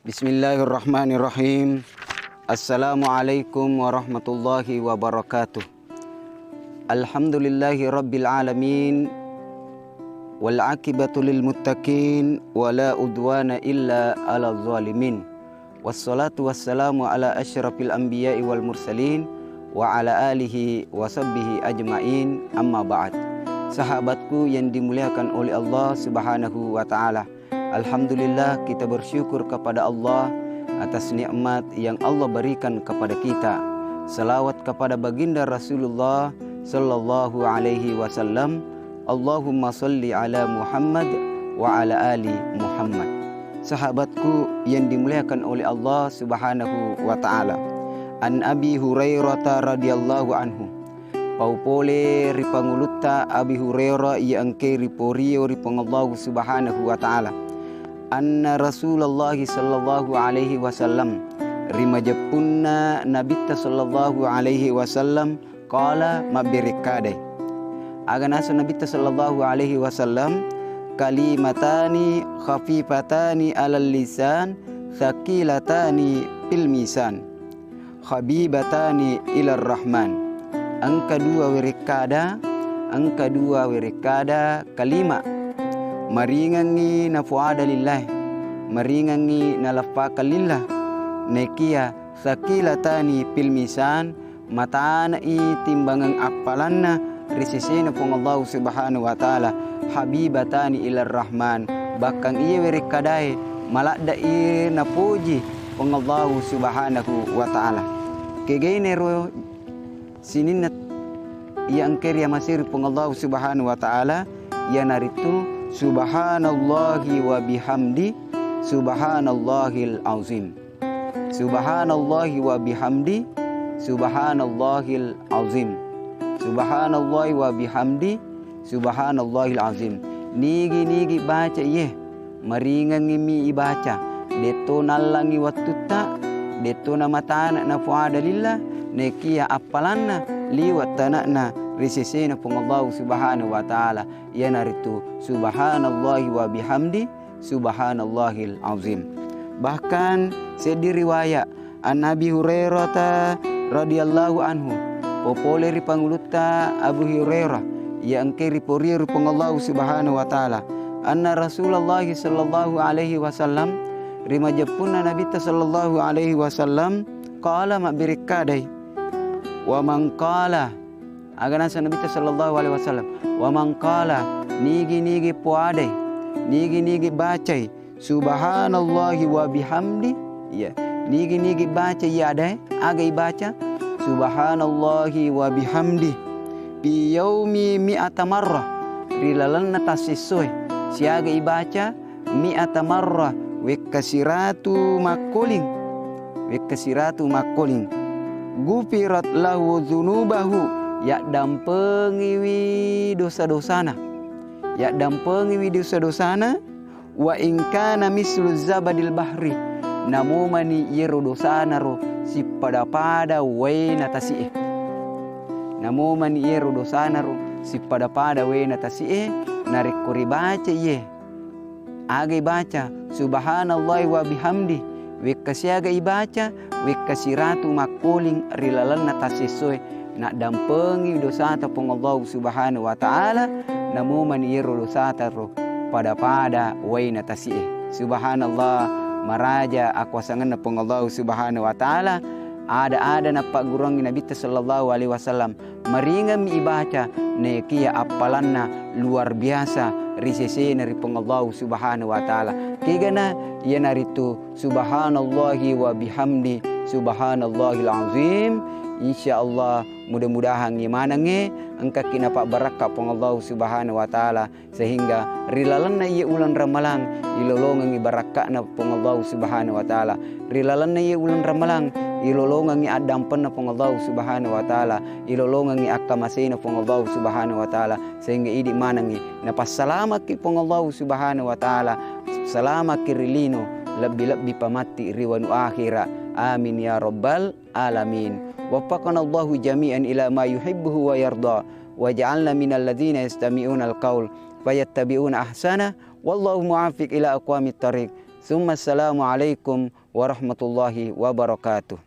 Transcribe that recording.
Bismillahirrahmanirrahim. Assalamualaikum warahmatullahi wabarakatuh. Alhamdulillahi rabbil alamin. Wal akibatu lil muttaqin. Wala udwana illa ala zalimin. Wassalatu wassalamu ala asyrafil anbiya'i wal mursalin. Wa ala alihi wa sahbihi ajma'in. Amma ba'd. Sahabatku yang dimuliakan oleh Allah subhanahu wa ta'ala, alhamdulillah kita bersyukur kepada Allah atas nikmat yang Allah berikan kepada kita. Salawat kepada baginda Rasulullah sallallahu alaihi wasallam. Allahumma salli ala Muhammad wa ala ali Muhammad. Sahabatku yang dimuliakan oleh Allah subhanahu wa ta'ala, An Abi Hurairah radhiyallahu anhu, paupole ripangulutta Abi Hurairah yang angke riporio ripangallahu subhanahu wa ta'ala, anna Rasulullah sallallahu alaihi wasallam rimajapunna nabita sallallahu alaihi wasallam qala mabirikade. Aganasa nabita sallallahu alaihi wasallam kalimatani khafifatani alal lisan thaqilatani fil misan habibatani ilar rahman. Angka dua wirikada kalima maringangi na fuada lillah, maringangi na lafaka lillah, nekia sakilatani fil misan, matana i timbangang akpalanna risisina pong Allah subhanahu wa ta'ala, habibatani ilar rahman, bakang iya wirikadai malakda i na puji pong Allah subhanahu wa ta'ala. Kegainero sininat yang keria masir pong Allah subhanahu wa ta'ala ya naritu subhanallahi wa bihamdi subhanallahil azim. Subhanallahi wa bihamdi subhanallahil azim. Subhanallahi wa bihamdi subhanallahil azim. Nigi baca ye maringangi mi ibaca deto nalangi watutta deto na matana na fuada lillah nekia apalanna liwat tanakna risisina pong Allah subhanahu wa ta'ala ya naritu subhanallahi wa bihamdi subhanallahil azim. Bahkan sediriwaya an Nabi Hurairah radhiyallahu anhu, populer pangulutta Abu Hurairah yang angke riporir pong Allah subhanahu wa ta'ala, anna Rasulullah sallallahu alaihi wasallam rimajapuna nabita sallallahu alaihi wasallam qala mabirikadai wa man qala aganasa nabita sallallahu alaihi wasallam wa man qala nigi puadai nigi bacai subhanallahi wa bihamdi ya nigi baca ya dai agai baca subhanallahi wa bihamdi bi yaumi mi'ata marrah rilalanna tasisoi siaga ibaca mi'ata marrah wekasiratu makoling gufirat lahu dzunubahu ya dampengiwi dosa-dosana wa in kana mislu zabadil bahri namumani yero dosana ro si pada waina tasie namumani yero dosana ro si pada waina tasie narikuri baca ye agai baca subhanallahi wa bihamdi wekasiaga ibaca wekasiratu makoling rilalanna tasisoi nak dampengi dosata pong Allah subhanahu wa ta'ala namuman yero dosata ro pada waina tasie. Subhanallah, maraja akwasangan na pong Allah subhanahu wa ta'ala ada na pagurang Nabi sallallahu alaihi wasallam maringam ibaca nekia apalanna luar biasa risese nari pong Allah subhanahu wa ta'ala kigana ya naritu subhanallahi wa bihamdi subhanallahil azim. InsyaAllah mudah-mudahan gimana angka kinapa baraka pong Allah subhanahu wa ta'ala sehingga rilalan na iya ulan ramalang ilolongan ibaraka na pong Allah subhanahu wa ta'ala rilalan na iya ulan ramalang ilolongan adampan na pong Allah subhanahu wa ta'ala ilolongan akamasay na pong Allah subhanahu wa ta'ala sehingga idi manangi napasalamat ki pong Allah subhanahu wa ta'ala salamat ki rilino labbi pamati riwanu akhira amin ya rabbal alamin. Waffaqana Allahu jami'an ila ma yuhibbuhu wa yarda wa ja'alna minal ladzina yastami'una al-qaul fayattabi'una ahsana wallahu muwaffiq ila aqwamit thariq. Assalamualaikum warahmatullahi wabarakatuh.